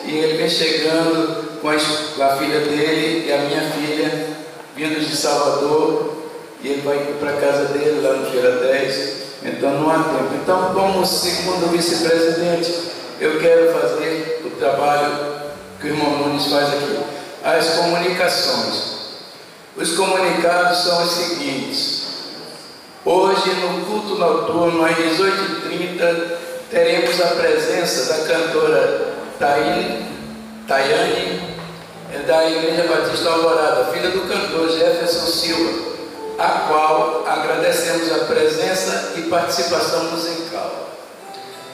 e ele vem chegando com a filha dele e a minha filha, vindos de Salvador, e ele vai ir para a casa dele, lá no Feira 10, então não há tempo. Então, como segundo vice-presidente, eu quero fazer o trabalho que o irmão Nunes faz aqui, as comunicações. Os comunicados são os seguintes: hoje, no culto noturno, às 18h30, teremos a presença da cantora Tayane, da Igreja Batista Alvorada, filha do cantor Jefferson Silva, a qual agradecemos a presença e participação musical.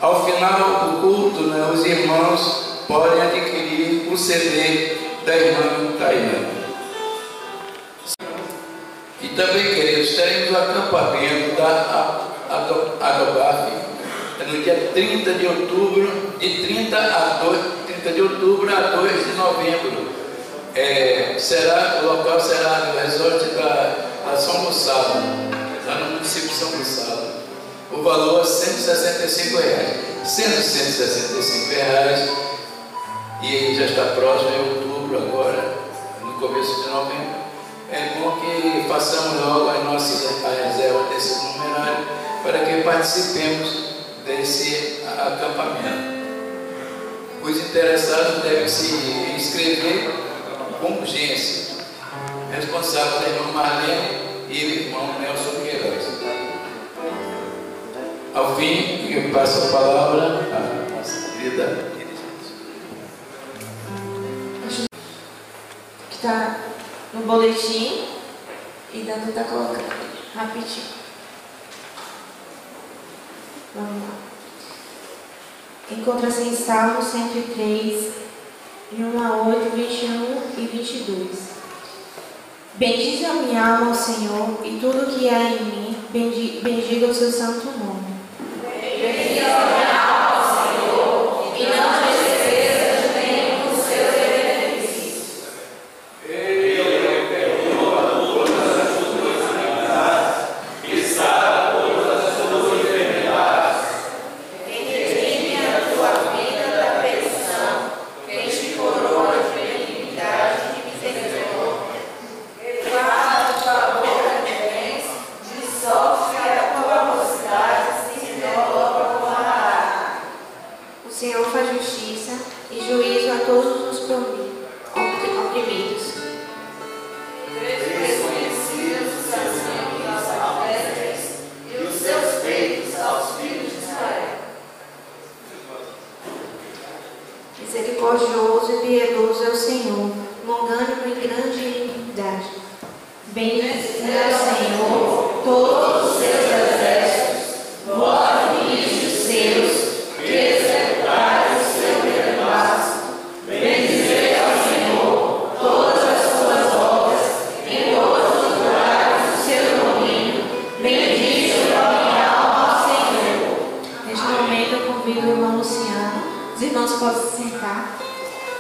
Ao final do culto, os irmãos podem adquirir o CD da irmã Tayane. E também, queridos, teremos o acampamento da Adobaf no dia 30 de outubro, de 30 de outubro a 2 de novembro. O local será no resort da São Gonçalo, lá no município de São Gonçalo. O valor é R$ 165. Sendo R$ 165, e já está próximo, em outubro agora, no começo de novembro. É bom que façamos logo a reserva desse numerário para que participemos desse acampamento. Os interessados devem se inscrever com urgência. Responsável da irmã Marlene e o irmão Nelson Queiroz. Ao fim, eu passo a palavra à nossa querida dirigente. Que está no boletim e Dando está colocando rapidinho. Vamos lá. Encontra-se em Salmo 103, de 1 a 8, 21 e 22. Bendize a minha alma ao Senhor, e tudo que há em mim, bendiga o seu santo nome. Bendize a minha alma ao Senhor, e não despreza de nenhum dos seus benefícios. Ele perdoa todas as suas iniquidades e sara todas as suas enfermidades. Redime a tua vida da perdição, quem te coroa de benignidade e misericórdia. Guarda a tua boca de bens, dissolve a tua mocidade, se renova como a água. O Senhor faz justiça e juízo a todos os oprimidos. Desconhecidos saciam nossas vestes e os seus peitos aos filhos de Israel. Misericordioso e piedoso é o Senhor, longânimo e grande em iniquidade. Bendize ao Senhor todos os seus exércitos, vós ministros seus, que executais o seu beneplácito. Bendizei ao Senhor todas as suas obras, em todos os lugares do seu domínio. Bendize a minha alma ao Senhor. Neste momento eu convido o irmão Luciano. Os irmãos podem se sentar.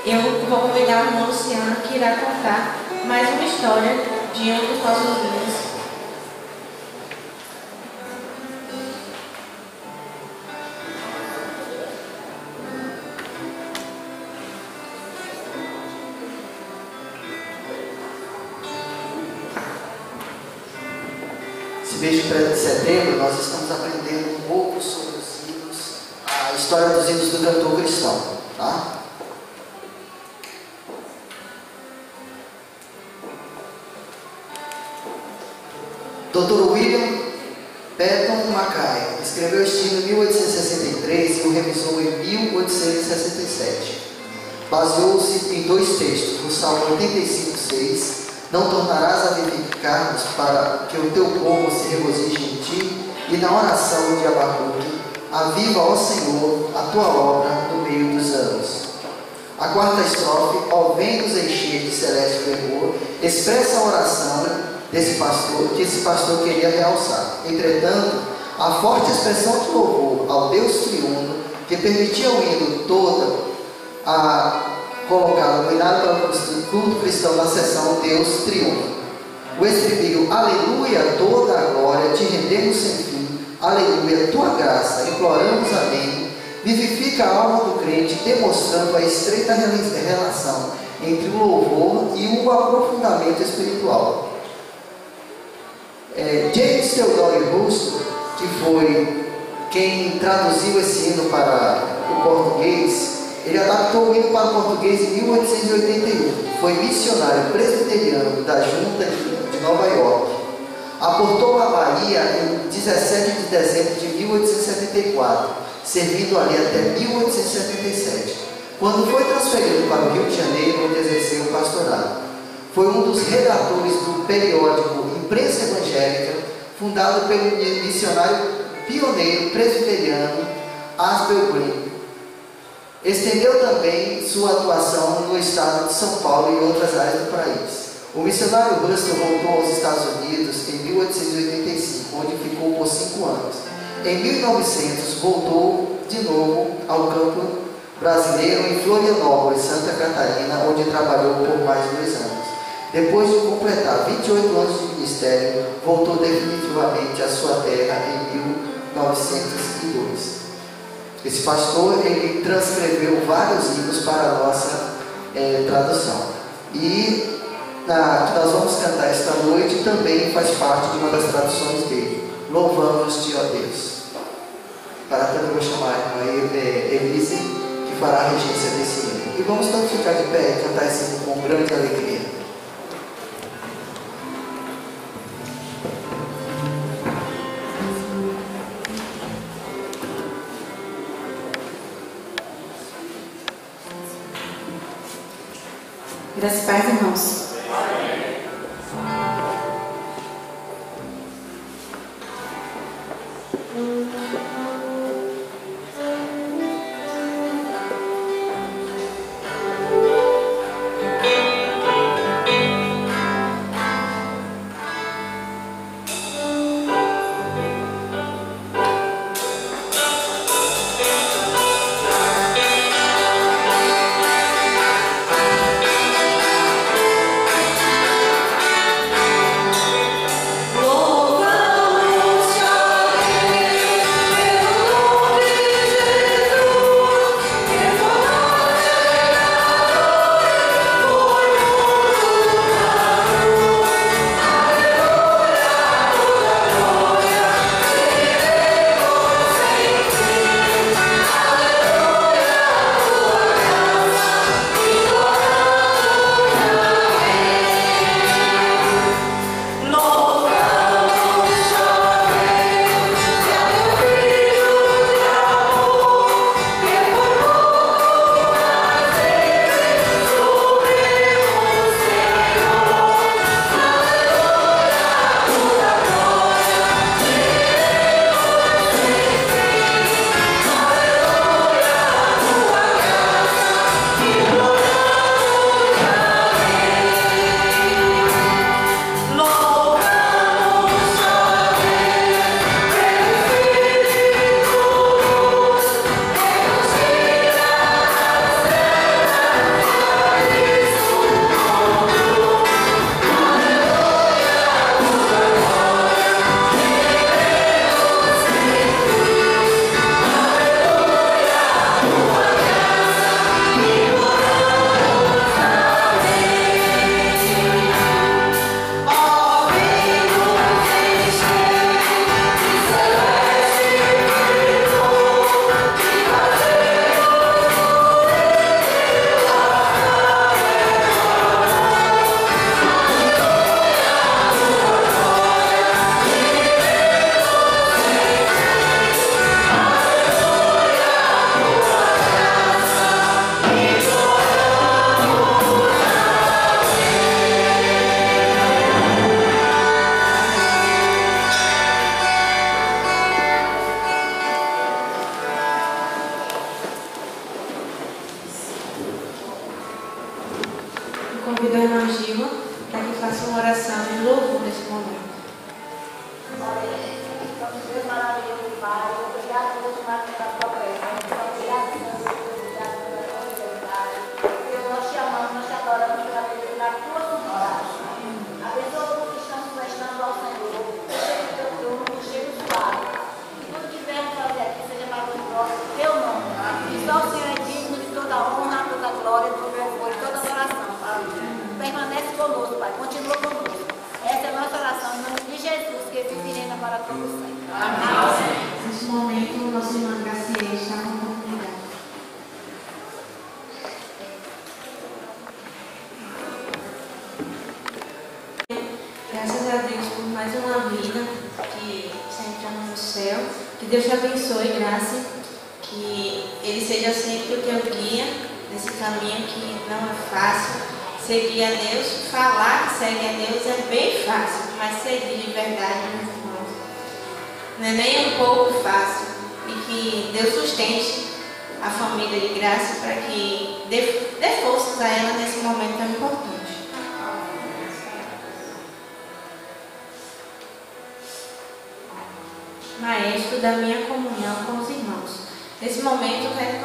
Eu vou convidar o irmão Luciano, que irá contar mais uma história de um dos nossos livros. Esse mês de setembro nós estamos aprendendo um pouco sobre os hinos, a história dos hinos do cantor cristão, tá? Dr. William Patton Mackay escreveu este hino em 1863 e o revisou em 1867. Baseou-se em dois textos, no Salmo 85:6, não tornarás a vivificar-nos para que o teu povo se regozije em ti, e na oração de Abacuque, aviva, ó Senhor, a tua obra no meio dos anos. A quarta estrofe, ó ventos encher de celeste fervor, expressa a oração desse pastor, que esse pastor queria realçar. Entretanto, a forte expressão de louvor ao Deus triuno, que permitia o hino todo colocado no hinário para o culto cristão na seção Deus triuno. O estribilho, aleluia, toda a glória, te rendemos sem fim, aleluia, tua graça, imploramos, amém, vivifica a alma do crente, demonstrando a estreita relação entre o louvor e o aprofundamento espiritual. James Theodore Russo, que foi quem traduziu esse hino para o português, ele adaptou o hino para o português em 1881. Foi missionário presbiteriano da Junta de Nova York. Aportou a Bahia em 17 de dezembro de 1874, servindo ali até 1877, quando foi transferido para o Rio de Janeiro, onde exerceu o pastorado. Foi um dos redatores do periódico Imprensa Evangélica, fundado pelo missionário pioneiro presbiteriano Asbel Green. Estendeu também sua atuação no estado de São Paulo e outras áreas do país. O missionário Russell voltou aos Estados Unidos em 1885, onde ficou por 5 anos. Em 1900, voltou de novo ao campo brasileiro em Florianópolis, Santa Catarina, onde trabalhou por mais de 2 anos. Depois de completar 28 anos de ministério, voltou definitivamente à sua terra em 1902. Esse pastor, ele transcreveu vários hinos para a nossa tradução. E que nós vamos cantar esta noite também faz parte de uma das traduções dele. Louvamos-te, ó Deus. Para tanto, eu vou chamar a Elise, que fará a regência desse hino. E vamos todos ficar de pé e cantar esse hino com grande alegria. Graças e paz, irmãos. Convido a irmã Gilma para que faça uma oração de louvor nesse momento. Deus maravilhoso, Pai, obrigado por mais pela tua presença, obrigado pela sua obrigado pela tua fidelidade. Deus, nós te amamos, nós te adoramos pela beleza da tua vontade. Abençoa todos que estão se prestando ao Senhor, cheio do teu trono, cheio do suave. Que tudo que viemos fazer aqui seja para o próximo, teu nome. Que Deus te abençoe, Graça. Que Ele seja sempre o teu guia nesse caminho que não é fácil. Seguir a Deus, falar que segue a Deus é bem fácil, mas seguir de verdade, meus irmãos, não é nem um pouco fácil. E que Deus sustente a família de Graça para que dê forças a ela nesse momento tão importante. Maestro da minha comunhão com os irmãos. Nesse momento eu quero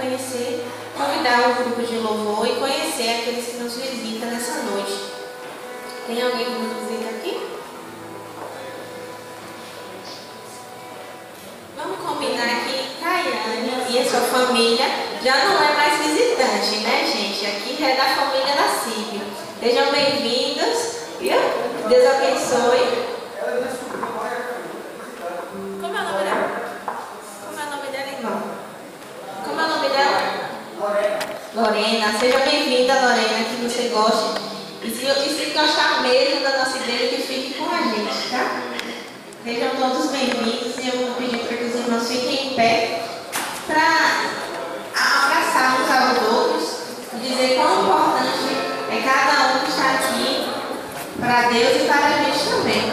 convidar o grupo de louvor e conhecer aqueles que nos visitam nessa noite. Tem alguém que nos visita aqui? Vamos combinar que Caiane e a sua família já não é mais visitante, né, gente? Aqui já é da família da CIB. Sejam bem-vindos. Deus abençoe. Como é o nome dela? Como é o nome dela, irmão? Como é o nome dela? Lorena. Seja bem-vinda, Lorena, que você goste. E se gostar mesmo da nossa igreja, que fique com a gente, tá? Sejam todos bem-vindos e eu vou pedir para que os irmãos fiquem em pé para abraçar uns aos outros e dizer quão importante é cada um que está aqui para Deus e para a gente também.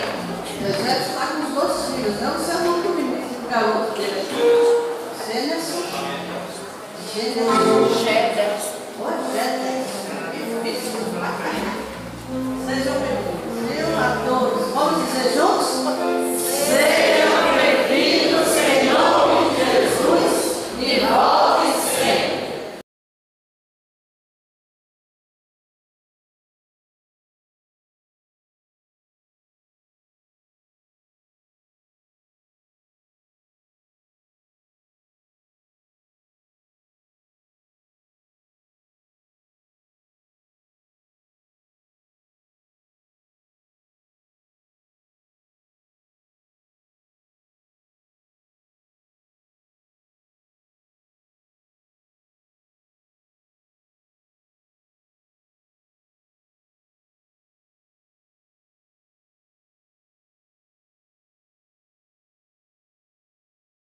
Eu já está com os dois filhos, não você não comigo, para o outro dele. Gênesis. Sejam bem-vindos a todos. Vamos dizer juntos? Sejam bem-vindos, Senhor Jesus, de volta e sempre.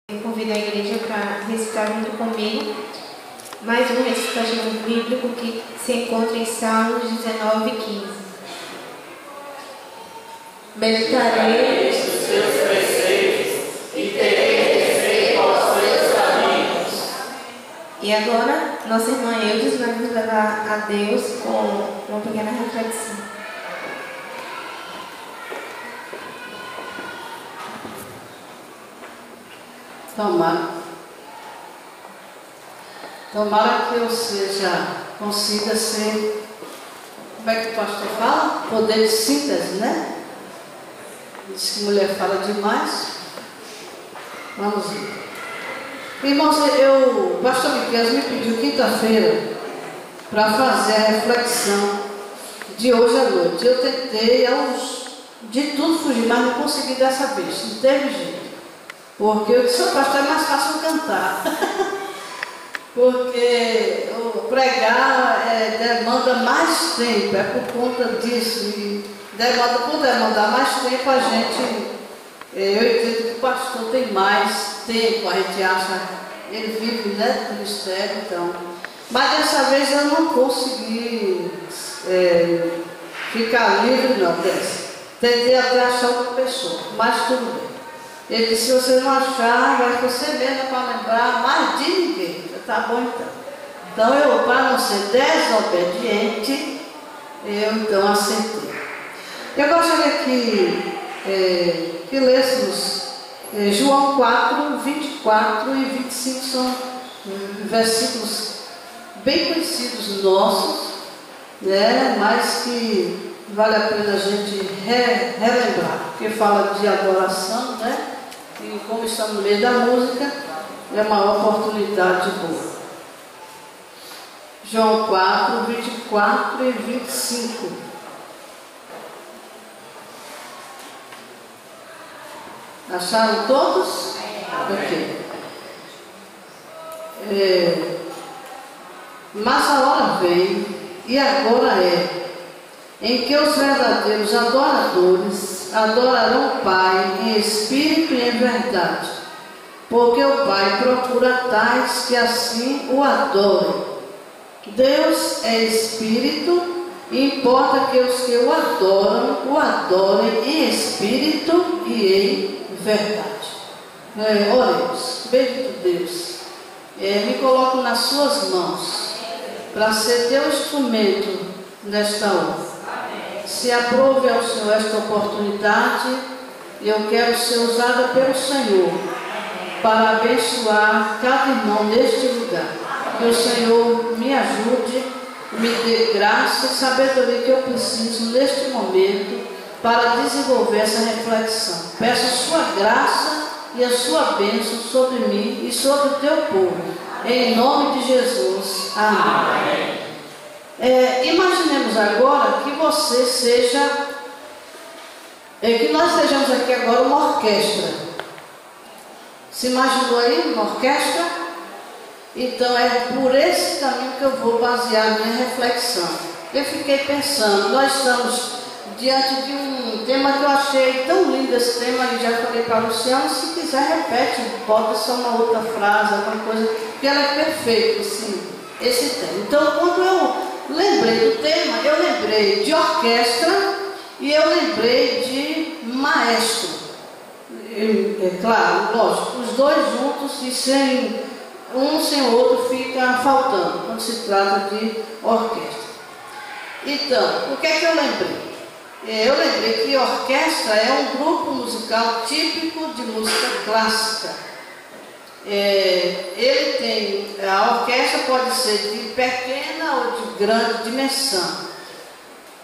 Eu convido a igreja para recitar junto comigo mais um recitativo bíblico que se encontra em Salmos 19:15. Meditarei nos seus preceitos e terei respeito aos seus caminhos. E agora, nossa irmã Eudes vai nos levar a Deus com uma pequena reflexão. Tomara que eu consiga ser, como é que o pastor fala? Poder de síntese, né? Diz que mulher fala demais. Vamos ver. Irmãos, o pastor Miquel me pediu quinta-feira para fazer a reflexão de hoje à noite. Eu tentei de tudo fugir, mas não consegui dessa vez, não teve jeito. Porque eu disse, pastor, é mais fácil cantar. Porque pregar demanda mais tempo, é por conta disso. E por demandar mais tempo, a gente, eu entendo que o pastor tem mais tempo, a gente acha, ele vive, né, do ministério, então. Mas dessa vez eu não consegui ficar livre, não, dessa. Tentei até achar outra pessoa, mas tudo bem. Ele disse, se você não achar, vai você mesmo para lembrar mais de ninguém. Tá bom então. Então eu, para não ser desobediente, eu então aceitei. Eu gostaria que lêssemos João 4, 24 e 25, são versículos bem conhecidos nossos, né, mas que vale a pena a gente relembrar, porque fala de adoração, né? E como estamos no meio da música, é uma oportunidade boa. João 4, 24 e 25. Acharam todos? Ok. Mas a hora vem, e agora em que os verdadeiros adoradores adorarão o Pai em espírito e em verdade, porque o Pai procura tais que assim o adorem. Deus é Espírito, e importa que os que o adorem em Espírito e em verdade. Oremos. Bendito Deus, me coloco nas suas mãos, para ser teu instrumento nesta hora. Se aprove ao Senhor esta oportunidade, eu quero ser usada pelo Senhor para abençoar cada irmão neste lugar. Que o Senhor me ajude, me dê graça e sabedoria que eu preciso neste momento para desenvolver essa reflexão. Peço a sua graça e a sua bênção sobre mim e sobre o teu povo. Em nome de Jesus. Amém. Imaginemos agora que você seja, que nós sejamos aqui agora uma orquestra. Se imaginou aí uma orquestra? Então é por esse caminho que eu vou basear a minha reflexão. Eu fiquei pensando, nós estamos diante de um tema que eu achei tão lindo, esse tema, e já falei para a Luciana, se quiser repete, bota só uma outra frase, alguma coisa, porque ela é perfeita, assim, esse tema. Então quando eu lembrei do tema, eu lembrei de orquestra e eu lembrei de maestro. Claro, lógico, os dois juntos e sem o outro fica faltando, quando se trata de orquestra. Então, o que é que eu lembrei? Eu lembrei que orquestra é um grupo musical típico de música clássica. A orquestra pode ser de pequena ou de grande dimensão.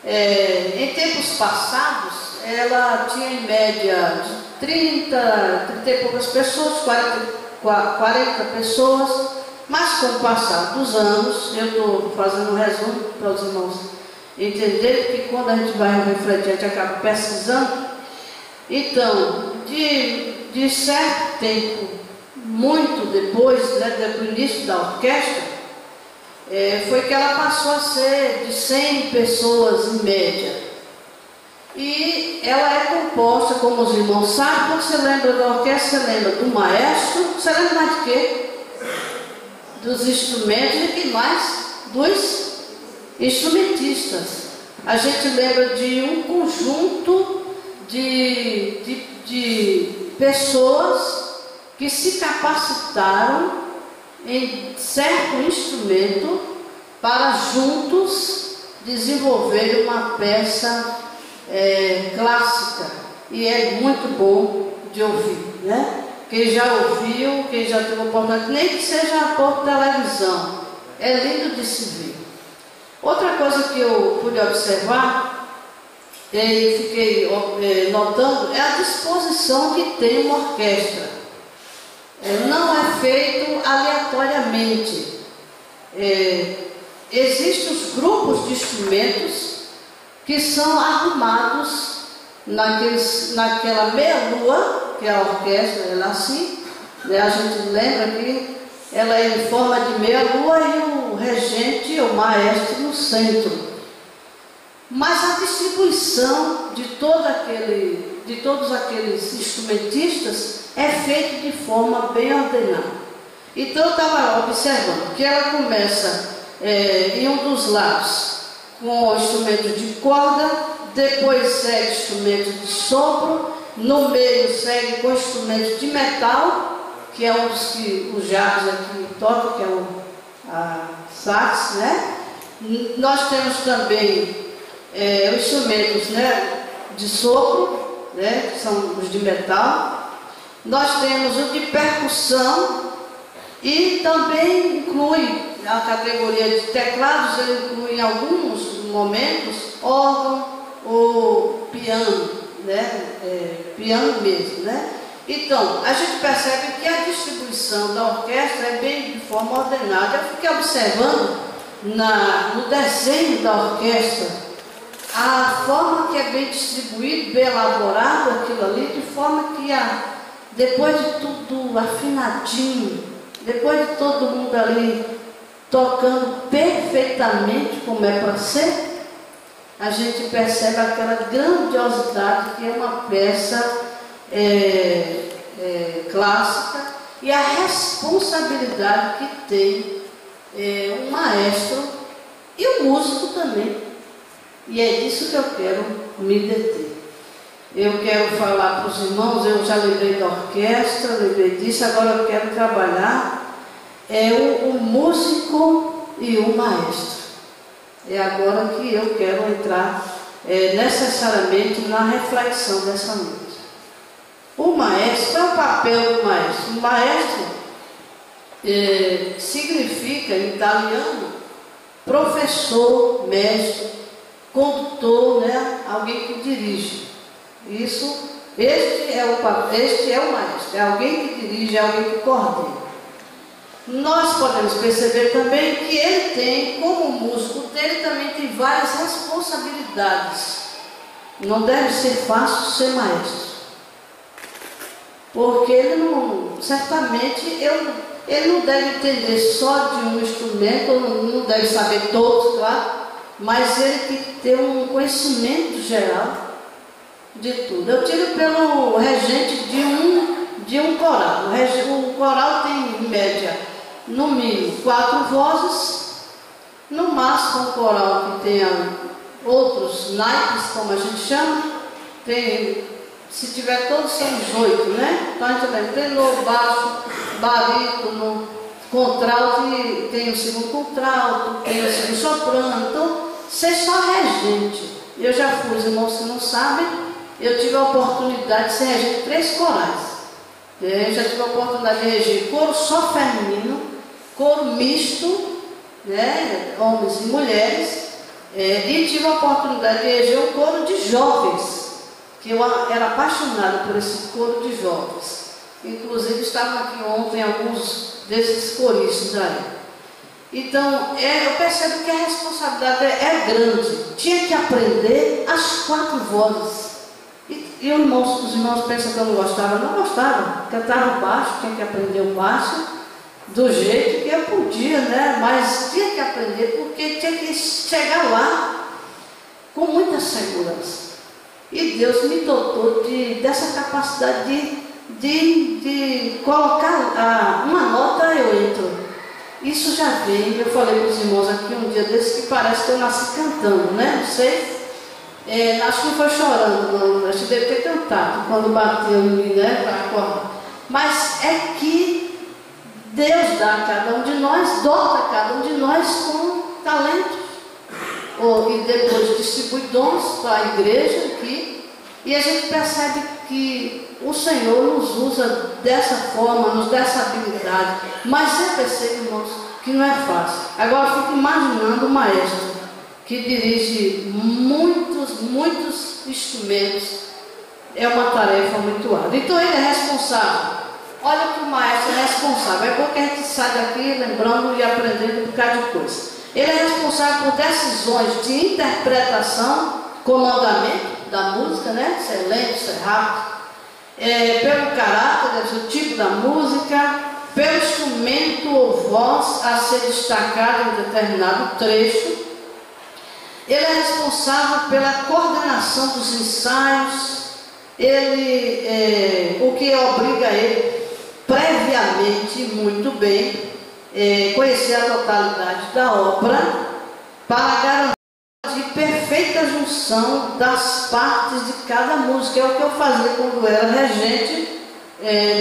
Em tempos passados, ela tinha em média de 30 e poucas pessoas, 40 pessoas, mas com o passar dos anos, eu estou fazendo um resumo para os irmãos entenderem que quando a gente vai refletir, a gente acaba pesquisando. Então, de certo tempo, muito depois, do início da orquestra, foi que ela passou a ser de 100 pessoas em média. E ela é composta, como os irmãos sabem, quando você lembra da orquestra, você lembra do maestro, você lembra mais de quê? Dos instrumentos e que mais? Dos instrumentistas. A gente lembra de um conjunto de pessoas que se capacitaram em certo instrumento para juntos desenvolver uma peça clássica, e é muito bom de ouvir, né? Quem já ouviu, quem já teve a oportunidade, nem que seja por televisão, é lindo de se ver. Outra coisa que eu pude observar e fiquei notando é a disposição que tem uma orquestra. Não é feito aleatoriamente. Existem os grupos de instrumentos que são arrumados naquela meia-lua, que é a orquestra, ela é assim, né? A gente lembra que ela é em forma de meia-lua e o regente, o maestro, no centro. Mas a distribuição de todos aqueles instrumentistas é feita de forma bem ordenada. Então eu estava observando que ela começa em um dos lados com instrumentos de corda, depois segue instrumentos de sopro, no meio segue com instrumentos de metal, que é um dos que os Jacques aqui tocam, que é a sax, né? Nós temos também os instrumentos, né, de sopro, né, que são os de metal. Nós temos o de percussão e também inclui a categoria de teclados, ele inclui em alguns momentos órgão ou piano, né? Piano mesmo, né? Então, a gente percebe que a distribuição da orquestra é bem de forma ordenada. Eu fiquei observando no desenho da orquestra a forma que é bem distribuído, bem elaborado aquilo ali, de forma que depois de tudo afinadinho, depois de todo mundo ali tocando perfeitamente como é para ser, a gente percebe aquela grandiosidade que é uma peça clássica e a responsabilidade que tem um maestro e um músico também. E é disso que eu quero me deter. Eu quero falar para os irmãos, eu já lembrei da orquestra, lembrei disso, agora eu quero trabalhar o músico e o maestro. É agora que eu quero entrar necessariamente na reflexão dessa noite. O maestro, qual é o papel do maestro? O maestro significa, em italiano, professor, mestre, condutor, né? Alguém que dirige. Este é o maestro, é alguém que dirige, é alguém que coordena. Nós podemos perceber também que ele tem, como músico dele, também tem várias responsabilidades. Não deve ser fácil ser maestro. Porque ele não deve entender só de um instrumento, não deve saber todos, claro, mas ele tem que ter um conhecimento geral de tudo. Eu tiro pelo regente de um coral. O coral tem, em média, no mínimo 4 vozes, no máximo um coral que tenha outros naipes, como a gente chama, se tiver todos são 8, né? Então a gente tem tenor, baixo, barítono, contralto, tem o segundo contralto, tem o segundo soprano. Então, ser só regente. Eu já fui, os irmãos que não sabem, eu tive a oportunidade de ser regente de 3 corais. Eu já tive a oportunidade de reger coro só feminino, coro misto, né? Homens e mulheres, e tive a oportunidade de reger um coro de jovens, que eu era apaixonada por esse coro de jovens. Inclusive estavam aqui ontem alguns desses coristas aí. Então, eu percebo que a responsabilidade é grande. Tinha que aprender as 4 vozes. E os irmãos pensam que eu não gostava. Não gostava. Cantava baixo, tinha que aprender o baixo do jeito que eu podia, né? Mas tinha que aprender porque tinha que chegar lá com muita segurança. E Deus me dotou dessa capacidade de colocar uma nota, eu entro. Isso já vem, eu falei para os irmãos aqui um dia desse que parece que eu nasci cantando, né? Não sei. Acho que não foi chorando, não. Acho que deve ter cantado quando bateu em mim, né? Para acordar. Mas é que Deus dá a cada um de nós, dota a cada um de nós com talentos. E depois distribui dons para a igreja aqui, e a gente percebe que o Senhor nos usa dessa forma, nos dá essa habilidade, mas eu percebo, irmãos, que não é fácil. Agora eu fico imaginando o maestro que dirige muitos instrumentos, é uma tarefa muito árdua. Então ele é responsável. Olha que o maestro é responsável. É bom que a gente sai daqui lembrando e aprendendo um bocado de coisa. Ele é responsável por decisões de interpretação, comandamento da música, né? Se é lento, se é rápido. Pelo caráter, o tipo da música, pelo instrumento ou voz a ser destacado em determinado trecho. Ele é responsável pela coordenação dos ensaios. O que obriga ele previamente, muito bem, conhecer a totalidade da obra para garantir perfeita junção das partes de cada música. É o que eu fazia quando era regente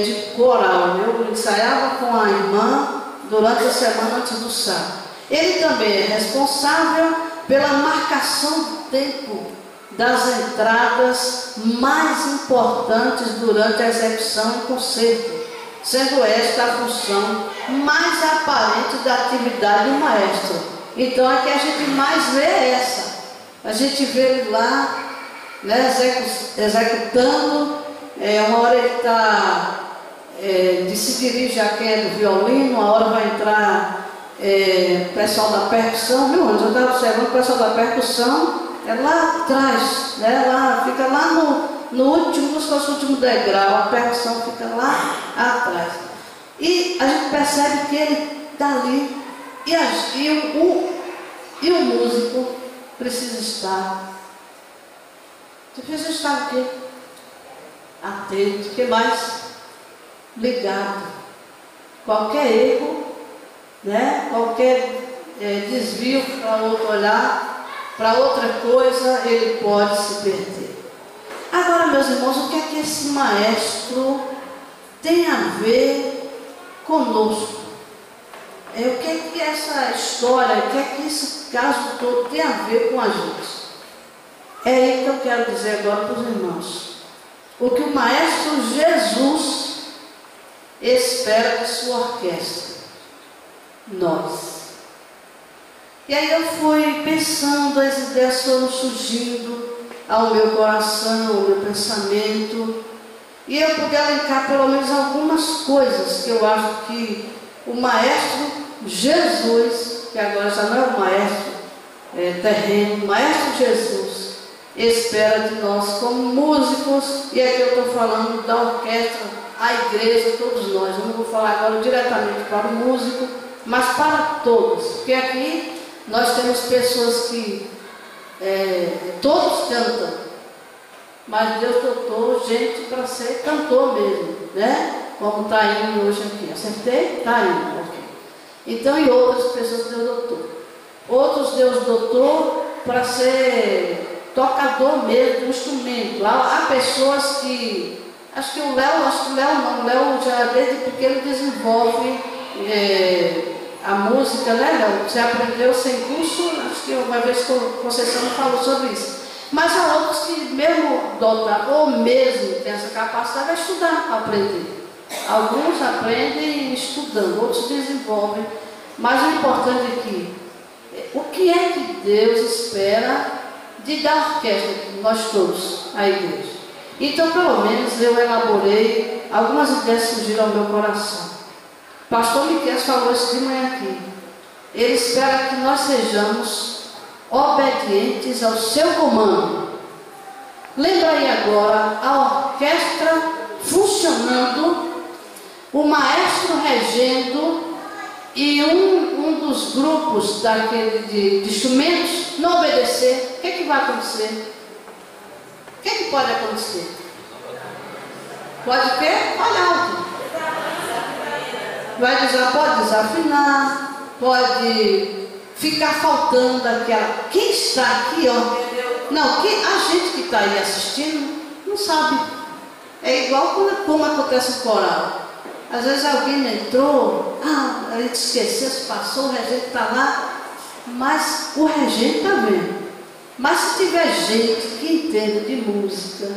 de coral. Eu ensaiava com a irmã durante a semana antes do sábado. Ele também é responsável pela marcação do tempo das entradas mais importantes durante a execução e concerto, sendo esta a função mais aparente da atividade do maestro. Então é que a gente mais vê essa. A gente vê ele lá, né, executando, uma hora ele está se dirige a quem é do violino, uma hora vai entrar o pessoal da percussão. Meu anjo, eu estava observando o pessoal da percussão, lá atrás, né, fica lá no último, como se fosse o último degrau, a percussão fica lá atrás. E a gente percebe que ele está ali, e o músico precisa estar o quê? Atento, o que mais? Ligado. qualquer erro, né? Qualquer desvio para outro olhar, para outra coisa, ele pode se perder. Agora, meus irmãos, o que é que esse maestro tem a ver conosco? O que é que essa história, o que é que esse caso todo tem a ver com a gente? É aí que eu quero dizer agora para os irmãos. O que o Maestro Jesus espera de sua orquestra. Nós. E aí eu fui pensando, as ideias foram surgindo ao meu coração, ao meu pensamento. E eu pude elencar pelo menos algumas coisas que eu acho que o Maestro Jesus, que agora já não é o Maestro terreno, o Maestro Jesus, espera de nós como músicos, e aqui eu estou falando da orquestra, a igreja, todos nós. Eu não vou falar agora diretamente para o músico, mas para todos, porque aqui nós temos pessoas que todos cantam, mas Deus dotou gente para ser cantor mesmo, né? Como está indo hoje aqui. Acertei? Está indo, ok. Então, e outras pessoas Deus dotou. Outros Deus dotou para ser tocador mesmo do instrumento. Há pessoas que, acho que o Léo já desde pequeno desenvolve a música, né, Léo? Você aprendeu sem curso, acho que uma vez que o Conceição falou sobre isso. Mas há outros que mesmo dotam, ou mesmo tem essa capacidade, é estudar para aprender. Alguns aprendem estudando, outros desenvolvem. Mas o importante é que, o que é que Deus espera da orquestra, nós todos, a igreja? Então, pelo menos, eu elaborei, algumas ideias surgiram ao meu coração. O pastor Miquel falou isso de manhã aqui. Ele espera que nós sejamos obedientes ao seu comando. Lembra aí agora a orquestra funcionando, o maestro regendo e um dos grupos daquele de instrumentos não obedecer. O que é que vai acontecer? O que é que pode acontecer? Pode o quê? Olha alto. Pode desafinar, pode ficar faltando aquela. Quem está aqui, ó. Não, a gente que está aí assistindo não sabe. É igual como acontece no coral. Às vezes alguém entrou, a gente esqueceu, se passou, o regente está lá, mas o regente está vendo. Mas se tiver gente que entende de música,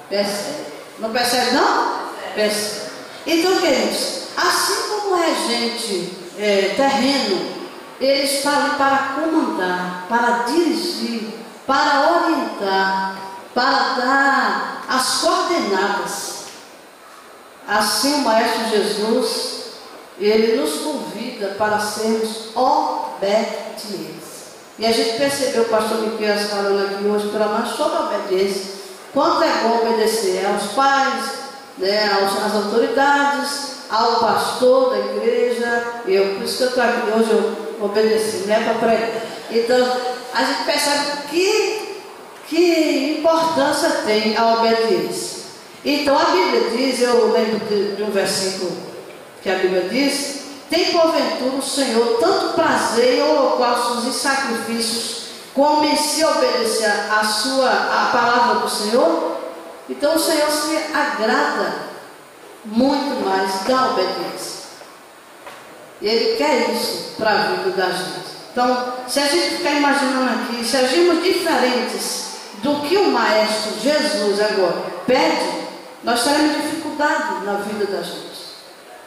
percebe. Não percebe não? Percebe. Então, queridos, assim como o regente terreno, ele está ali para comandar, para dirigir, para orientar, para dar as coordenadas. Assim o Maestro Jesus, ele nos convida para sermos obedientes. E a gente percebeu o pastor Miquel falando aqui hoje pela manhã sobre a obediência. Quanto é bom obedecer aos pais, né, às autoridades, ao pastor da igreja. Por isso que eu estou aqui hoje, eu obedeci, né, para pregar. Então, a gente percebe que importância tem a obediência. Então, a Bíblia diz, eu lembro de um versículo que a Bíblia diz: tem porventura o Senhor tanto prazer em holocaustos e sacrifícios, como em se obedecer a palavra do Senhor? Então, o Senhor se agrada muito mais da obediência. E Ele quer isso para a vida da gente. Então, se a gente ficar imaginando aqui, se agirmos diferentes do que o Maestro Jesus agora pede, nós teremos dificuldade na vida da gente.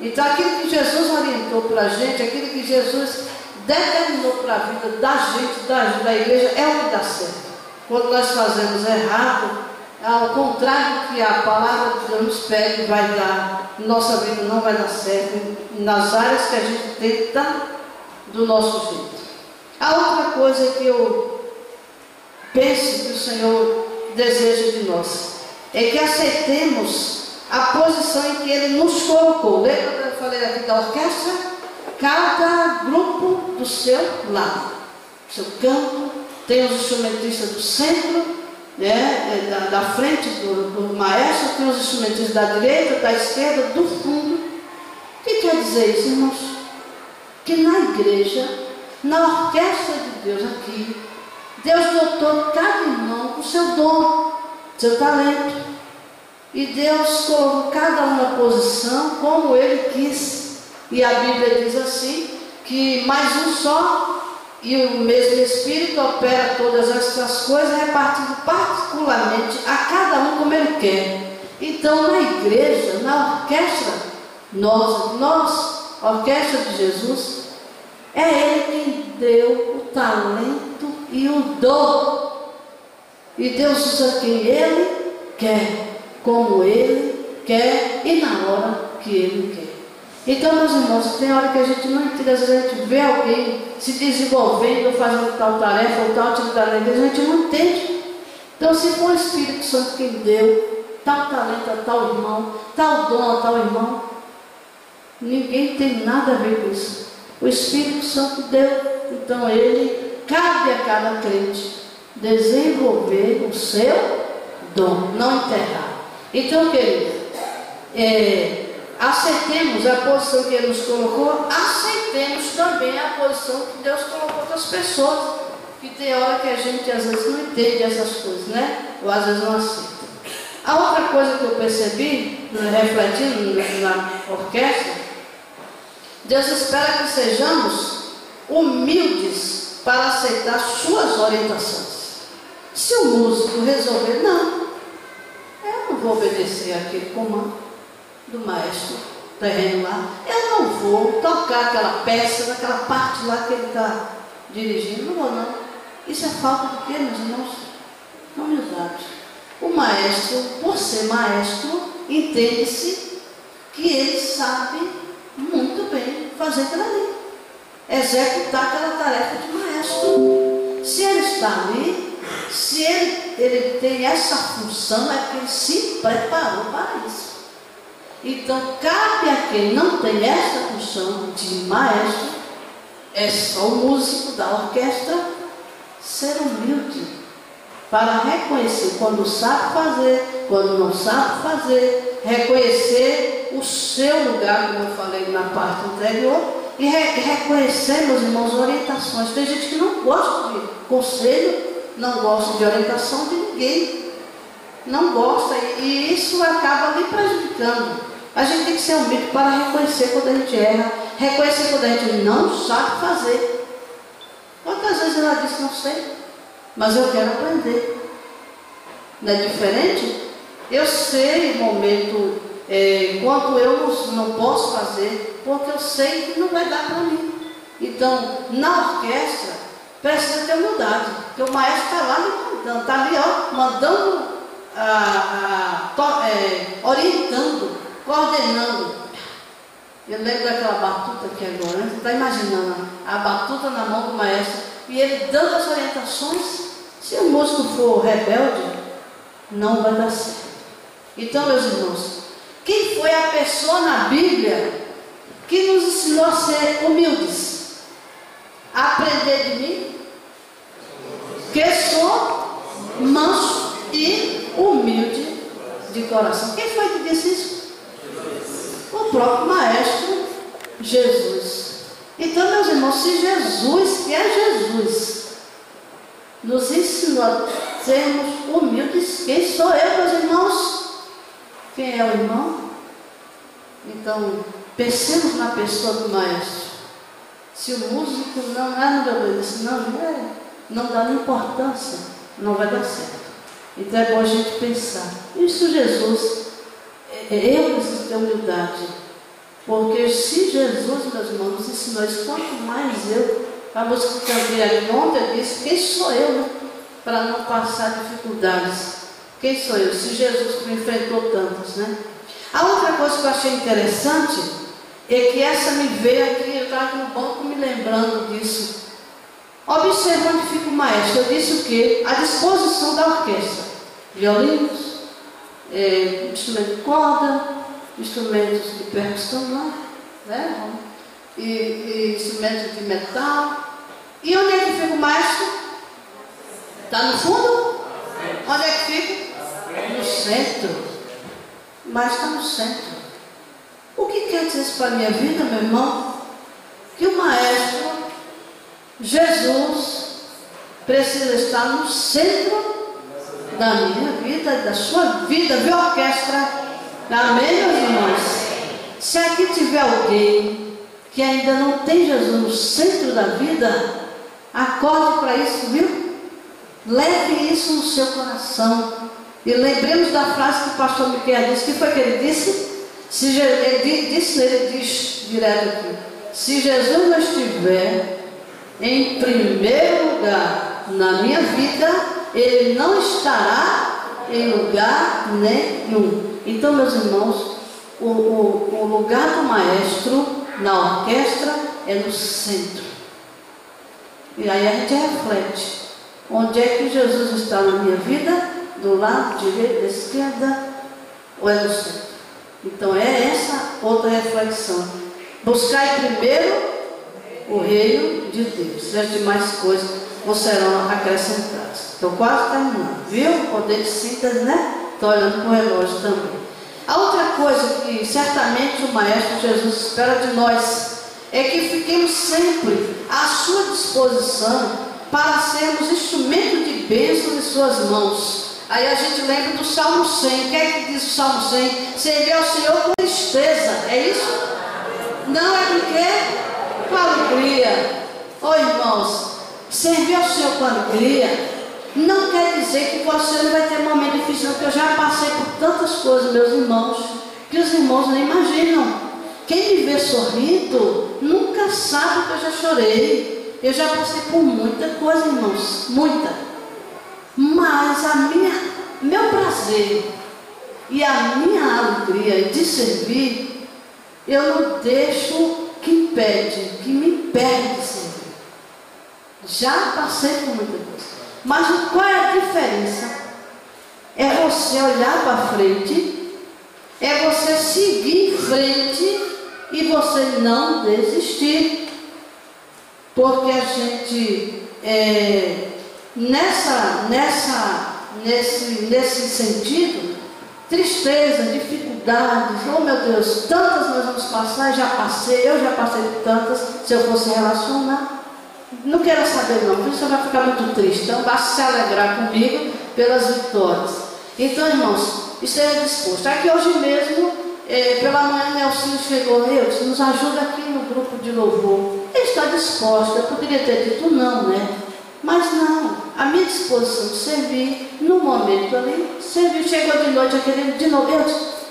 Então, aquilo que Jesus orientou para a gente, aquilo que Jesus determinou para a vida da gente, da igreja, é o que dá certo. Quando nós fazemos errado, ao contrário do que a palavra de Deus nos pede, vai dar, nossa vida não vai dar certo, nas áreas que a gente tenta do nosso jeito. A outra coisa que eu penso que o Senhor deseja de nós é que aceitemos a posição em que Ele nos colocou. Lembra que eu falei aqui da orquestra? Cada grupo do seu lado, do seu canto, tem os instrumentistas do centro, né, da frente do maestro, tem os instrumentistas da direita, da esquerda, do fundo. O que quer dizer isso, irmãos? Que na igreja, na orquestra de Deus aqui, Deus dotou cada irmão com seu dom, seu talento. E Deus colocou cada um na posição como Ele quis. E a Bíblia diz assim, que mais um só e o mesmo Espírito opera todas estas coisas, repartindo particularmente a cada um como Ele quer. Então, na igreja, na orquestra, nós, orquestra de Jesus, é Ele quem deu o talento e o dom. E Deus usa quem Ele quer, como Ele quer e na hora que Ele quer. Então, meus irmãos, tem hora que a gente não entende, às vezes a gente vê alguém se desenvolvendo, fazendo tal tarefa ou tal atividade na igreja, a gente não entende. Então, se for o Espírito Santo quem deu tal talento a tal irmão, tal dom a tal irmão, ninguém tem nada a ver com isso. O Espírito Santo deu, então ele cabe a cada crente desenvolver o seu dom, não enterrar. Então, querido, aceitemos a posição que Ele nos colocou, aceitemos também a posição que Deus colocou para as pessoas, que tem hora que a gente às vezes não entende essas coisas, né? Ou às vezes não aceita. A outra coisa que eu percebi, refletindo na orquestra, Deus espera que sejamos humildes para aceitar suas orientações. Se o músico resolver, não, eu não vou obedecer àquele comando do maestro terreno lá, eu não vou tocar aquela peça, daquela parte lá que ele está dirigindo, não vou não. Isso é falta de quê, meus irmãos? Humildade. O maestro, por ser maestro, entende-se que ele sabe muito bem fazer aquilo ali, executar aquela tarefa de maestro. Se ele está ali, se ele tem essa função, é porque ele se preparou para isso. Então, cabe a quem não tem essa função de maestro, é só o músico da orquestra, ser humilde, para reconhecer quando sabe fazer, quando não sabe fazer, reconhecer o seu lugar, como eu falei na parte anterior, e reconhecer, meus irmãos, orientações. Tem gente que não gosta de conselho, não gosta de orientação de ninguém, não gosta, e isso acaba lhe prejudicando. A gente tem que ser humilde para reconhecer quando a gente erra, reconhecer quando a gente não sabe fazer. Quantas vezes ela disse, não sei, mas eu quero aprender. Não é diferente? Eu sei o momento, quando eu não posso fazer, porque eu sei que não vai dar para mim. Então, na orquestra, precisa ter humildade, porque o maestro está lá me mandando, está ali, ó, mandando, orientando, coordenando. Eu lembro daquela batuta aqui agora, você está imaginando a batuta na mão do maestro e ele dando as orientações. Se o músico for rebelde, não vai dar certo. Então, meus irmãos, quem foi a pessoa na Bíblia que nos ensinou a ser humildes? A aprender de mim, que sou manso e humilde de coração. Quem foi que disse isso? O próprio Maestro Jesus. Então, meus irmãos, se Jesus, que é Jesus, nos ensinou a sermos humildes, quem sou eu, meus irmãos? Quem é o irmão? Então, pensemos na pessoa do Maestro. Se o músico não me obedece, não dá nem importância, não vai dar certo. Então é bom a gente pensar. Isso Jesus, eu preciso ter humildade. Porque se Jesus, meus irmãos, nos ensinou isso, quanto mais eu, a música que cantei ali ontem, eu disse, quem sou eu, né? Para não passar dificuldades. Quem sou eu? Se Jesus me enfrentou tantas, né? A outra coisa que eu achei interessante é que essa me veio aqui, eu estava no banco me lembrando disso. Observa onde fica o maestro. Eu disse o quê? A disposição da orquestra. Violinos, instrumentos de corda, instrumentos de percussão, né? E instrumentos de metal. E onde é que fica o maestro? Está no fundo? Onde é que fica? No centro. Mas está no centro. O que quer dizer isso para a minha vida, meu irmão? Que o Maestro, Jesus, precisa estar no centro da minha vida, da sua vida, viu, orquestra? Amém, meus irmãos? Se aqui tiver alguém que ainda não tem Jesus no centro da vida, acorde para isso, viu? Leve isso no seu coração. E lembremos da frase que o pastor Miquel disse. O que foi que ele disse? Ele diz direto aqui: se Jesus não estiver em primeiro lugar na minha vida, Ele não estará em lugar nenhum. Então, meus irmãos, o lugar do Maestro na orquestra é no centro. E aí a gente reflete: onde é que Jesus está na minha vida? Do lado direito, da esquerda, ou é no centro? Então é essa outra reflexão. Buscar primeiro o reino de Deus, e as demais coisas vos serão acrescentadas. Estou quase terminando, viu? Poder de síntese, né? Estou olhando para o relógio também. A outra coisa que certamente o Maestro Jesus espera de nós é que fiquemos sempre à sua disposição para sermos instrumento de bênção em suas mãos. Aí a gente lembra do Salmo 100. O que é que diz o Salmo 100? Servir ao Senhor com tristeza. É isso? Não é do quê? Com alegria. Ô irmãos, servir ao Senhor com alegria não quer dizer que você não vai ter um momento difícil, porque eu já passei por tantas coisas, meus irmãos, que os irmãos não imaginam. Quem me vê sorrindo nunca sabe que eu já chorei. Eu já passei por muita coisa, irmãos, muita. Mas meu prazer e a minha alegria de servir, eu não deixo que me impede de servir. Já passei por muita coisa. Mas qual é a diferença? É você olhar para frente, é você seguir em frente e você não desistir. Porque a gente nesse sentido, tristeza, dificuldades, oh meu Deus, tantas nós vamos passar, eu já passei por tantas. Se eu fosse relacionar, não quero saber não, porque você vai ficar muito triste. Então basta se alegrar comigo pelas vitórias. Então, irmãos, esteja disposto. Aqui hoje mesmo, pela manhã, Nelson chegou, Deus, nos ajuda aqui no grupo de louvor. Ele está disposto. Eu poderia ter dito não, né? Mas não, a minha disposição de servir, no momento ali, servir, chegou de noite aquele de novo.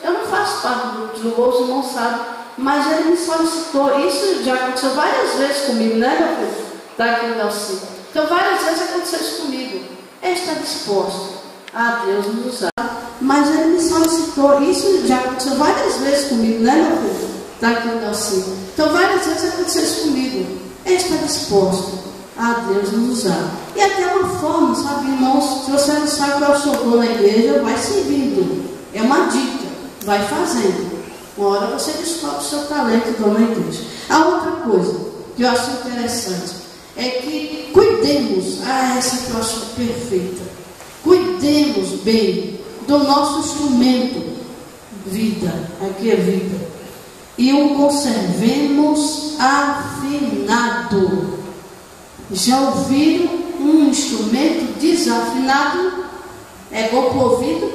Eu não faço parte do grupo de louvor, os irmãos sabem, mas ele me solicitou. Isso já aconteceu várias vezes comigo, né, meu filho? Está aqui o Nelson. Então, várias vezes aconteceu isso comigo. Ele está disposto a Deus nos usar, mas ele me solicitou. Isso já aconteceu várias vezes comigo, né, meu filho? Está aqui o Nelson. Então, várias vezes aconteceu isso comigo. Ele está disposto a Deus nos usar. E até uma forma, sabe, irmãos, se você não sabe qual é o seu dom na igreja, vai servindo. É uma dica, vai fazendo. Uma hora você descobre o seu talento e dom na igreja. A outra coisa que eu acho interessante é que cuidemos, essa que eu acho perfeita, cuidemos bem do nosso instrumento, vida, aqui é vida, e o conservemos afinado. Já ouviram um instrumento desafinado? É igual para o ouvido?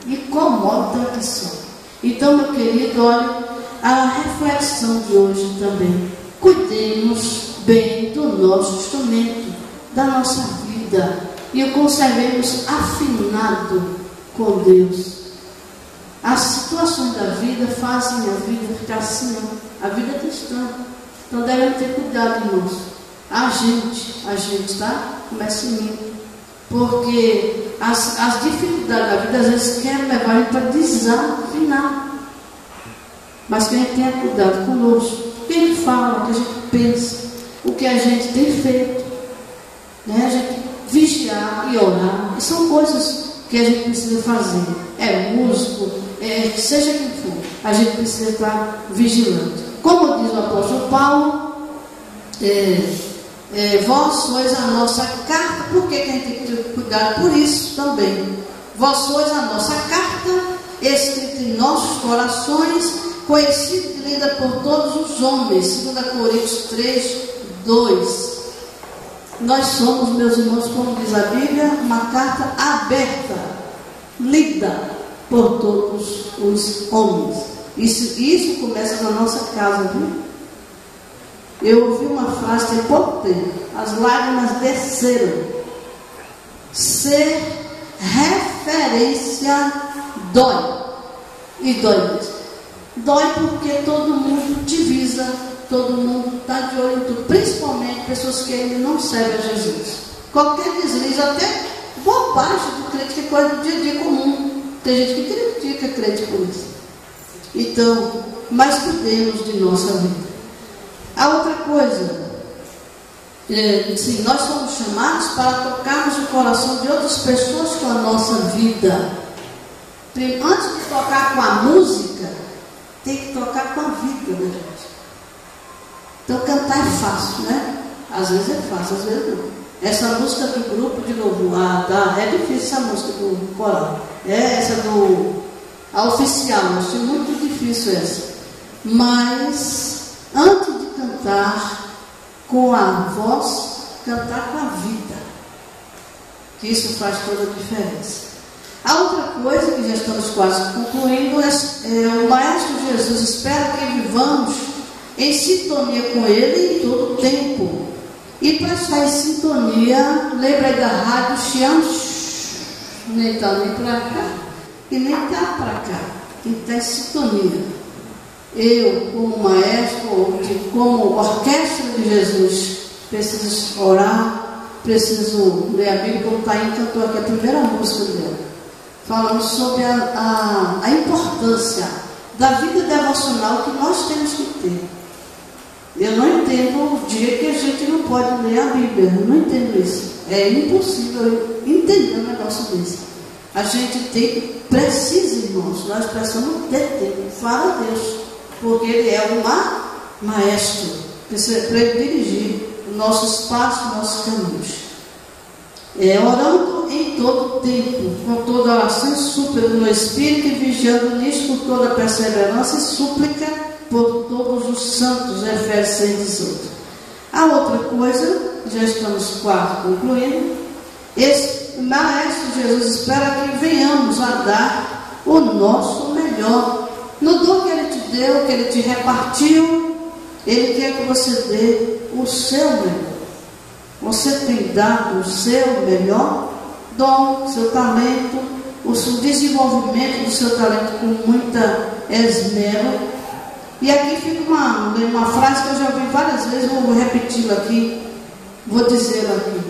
Incomoda a pessoa. Então, meu querido, olha, a reflexão de hoje também. Cuidemos bem do nosso instrumento, da nossa vida, e o conservemos afinado com Deus. As situações da vida fazem a vida ficar assim, a vida cristã. Então devemos ter cuidado, irmãos. A gente, tá? Começa em mim. Porque as dificuldades da vida às vezes querem levar a gente para desafinar. Mas que a gente tenha cuidado conosco. O que a gente fala, o que a gente pensa, o que a gente tem feito. Né? A gente vigiar e orar. E são coisas que a gente precisa fazer. É músico, seja quem for. A gente precisa estar vigilante. Como diz o apóstolo Paulo, vós sois a nossa carta. Por que a gente tem que ter cuidado? Por isso também. Vós sois a nossa carta escrito em nossos corações, conhecido e lida por todos os homens. 2 Coríntios 3, 2. Nós somos, meus irmãos, como diz a Bíblia, uma carta aberta, lida por todos os homens. Isso começa na nossa casa, viu? Eu ouvi uma frase tem pouco tempo: as lágrimas desceram. Ser referência dói. E dói mesmo. Dói porque todo mundo divisa, todo mundo está de olho em tudo, principalmente pessoas que ainda não servem a Jesus. Qualquer deslize, até boa parte do crente, que é coisa do dia a dia comum. Tem gente que critica crente por isso. Então, mas cuidemos de nossa vida. A outra coisa, sim, nós somos chamados para tocarmos o coração de outras pessoas com a nossa vida. Antes de tocar com a música, tem que tocar com a vida, né, gente? Então cantar é fácil, né? Às vezes é fácil, às vezes não. Essa música do grupo de louvor, é difícil essa música do coral. Essa a oficial, eu achei muito difícil essa. Mas antes de cantar com a voz, cantar com a vida, que isso faz toda a diferença. A outra coisa, que já estamos quase concluindo, o Maestro Jesus espera que vivamos em sintonia com Ele em todo o tempo. E para estar em sintonia, lembra aí da rádio Xian, nem está nem para cá, e nem está para cá, tem que estar em sintonia. Eu, como maestro, como orquestra de Jesus, preciso orar, preciso ler a Bíblia, como Tainha cantou aqui a primeira música dela, falando sobre a importância da vida devocional que nós temos que ter. Eu não entendo o dia que a gente não pode ler a Bíblia, eu não entendo isso. É impossível entender um negócio desse. A gente precisa, irmãos, nós precisamos ter tempo. Fala a Deus, porque Ele é um maestro para Ele dirigir o nosso espaço, nossos caminhos. Orando em todo o tempo, com toda oração e súplica no Espírito, e vigiando nisto com toda perseverança e súplica por todos os santos. Efésios 6:18. A outra coisa, já estamos quase concluindo, esse Maestro Jesus espera que venhamos a dar o nosso melhor. No dom que Ele te deu, que Ele te repartiu, Ele quer que você dê o seu melhor. Você tem dado o seu melhor dom, seu talento, o seu desenvolvimento do seu talento com muita esmero. E aqui fica uma frase que eu já ouvi várias vezes, vou repeti-la aqui, vou dizê-la aqui.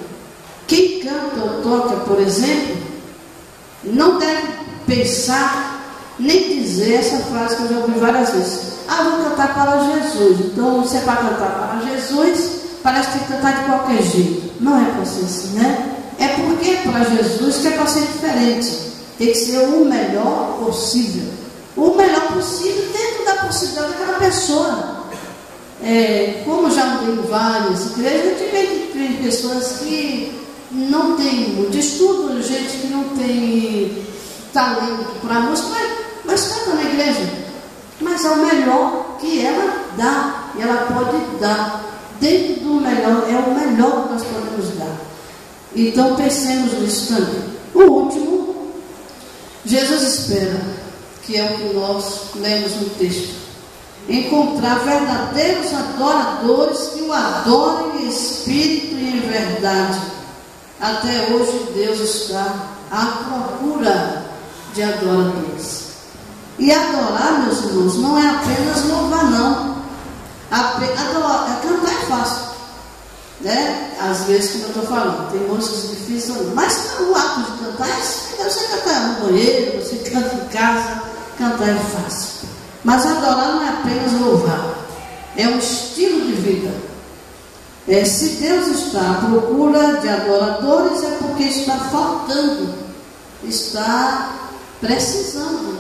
Quem canta ou toca, por exemplo, não deve pensar nem dizer essa frase que eu já ouvi várias vezes: vou cantar para Jesus. Então, se é para cantar para Jesus, parece que tem que cantar de qualquer jeito. Não é para ser assim, né? É porque é para Jesus que é para ser diferente. Tem que ser o melhor possível. O melhor possível dentro da possibilidade daquela pessoa. Como já andei em várias igrejas, eu tive pessoas que não têm muito estudo, gente que não tem talento para música, mas canta na igreja. Mas é o melhor que ela dá, e ela pode dar. Dentro do melhor, é o melhor que nós podemos dar. Então pensemos nisso também. O último, Jesus espera, que é o que nós lemos no texto, encontrar verdadeiros adoradores que o adorem em espírito e em verdade. Até hoje Deus está à procura de adoradores. E adorar, meus irmãos, não é apenas louvar, não. Cantar é fácil, né? Às vezes, como eu estou falando, tem músicas difíceis, mas o ato de cantar, você canta no banheiro, você canta em casa, cantar é fácil. Mas adorar não é apenas louvar, é um estilo de vida. Se Deus está à procura de adoradores, é porque está faltando, está precisando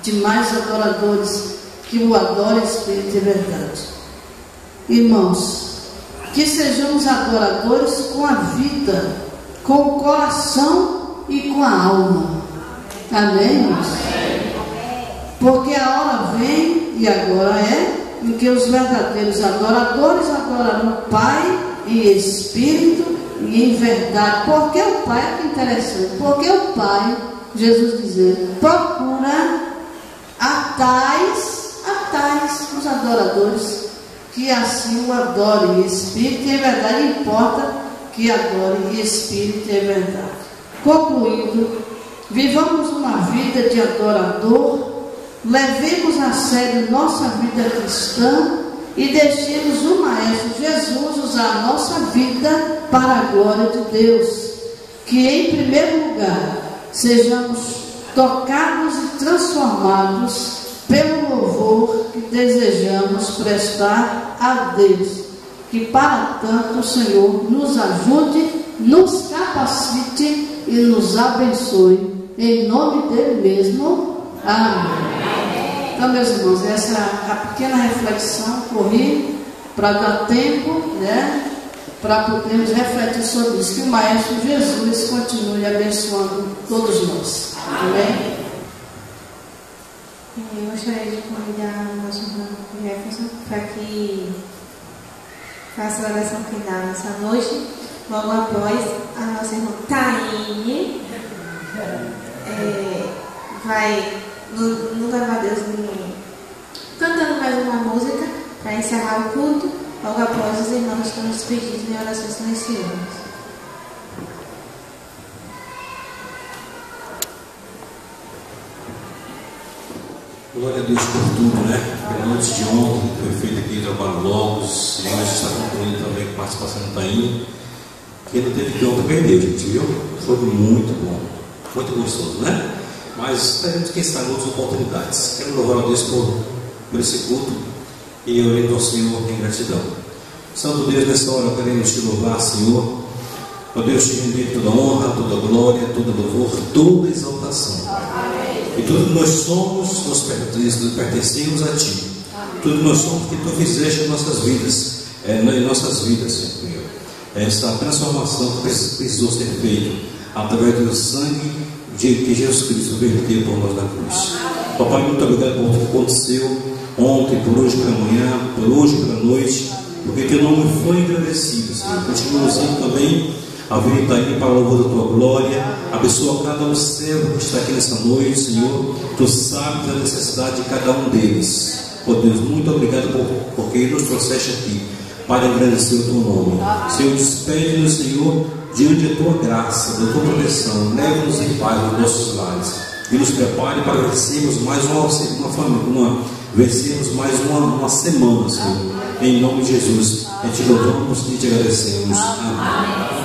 de mais adoradores que o adorem em espírito e verdade. Irmãos, que sejamos adoradores com a vida, com o coração e com a alma. Amém, irmãos? porque a hora vem, e agora é, em que os verdadeiros adoradores adorarão o Pai em espírito e em verdade. Porque o Pai, é interessante, porque o Pai, Jesus dizendo, procura a tais os adoradores, que assim o adorem em espírito e em verdade. Importa que adorem em espírito e em verdade. Concluindo, vivamos uma vida de adorador, levemos a sério nossa vida cristã e deixemos o Maestro Jesus usar a nossa vida para a glória de Deus. Que em primeiro lugar sejamos tocados e transformados pelo louvor que desejamos prestar a Deus. Que para tanto o Senhor nos ajude, nos capacite e nos abençoe. Em nome dele mesmo. Amém. Então, meus irmãos, essa é a pequena reflexão corri para dar tempo, né, para podermos refletir sobre isso. Que o Maestro Jesus continue abençoando todos nós. Amém? Eu gostaria de convidar o nosso irmão Jefferson para que faça a oração final nessa noite, logo após a nossa irmã Taine vai nos levar a Deus cantando mais uma música para encerrar o culto. Logo após, os irmãos estão despedidos em orações silenciosas. Glória a Deus por tudo, né? Pela noite de ontem, foi feito aqui o trabalho Logos, e hoje está concluindo também com participação do Tainho. Quem não teve que ontem perdeu, gente, viu? Foi muito bom, muito gostoso, né? Mas teremos, quem sabe, outras oportunidades. Quero louvar a Deus por esse culto e eu oriento ao Senhor em gratidão. Santo Deus, nessa hora queremos te louvar, Senhor. Ó Deus, te render toda honra, toda glória, todo louvor, toda exaltação, Pai. E tudo que nós somos, nós pertencemos a Ti. Tudo que nós somos, que Tu fizeste em nossas vidas, Senhor. Essa transformação que precisou ser feita através do sangue que Jesus Cristo verteu por nós na cruz. Papai, muito obrigado por tudo que aconteceu ontem, por hoje, pela manhã, por hoje, pela noite, porque Teu nome foi engrandecido, Senhor. Continua usando também a vida está aí para o louvor da Tua glória. Abençoa cada um servo que está aqui nessa noite, Senhor. Tu sabes a necessidade de cada um deles. Ó Deus, muito obrigado porque nos trouxeste aqui para engrandecer o Teu nome. Senhor, despede-nos, Senhor, diante da Tua graça, da Tua proteção. Leva-nos em paz nos nossos lares e nos prepare para vencermos mais vencermos mais uma semana, Senhor. Em nome de Jesus, a Te louvamos e Te agradecemos. Amém.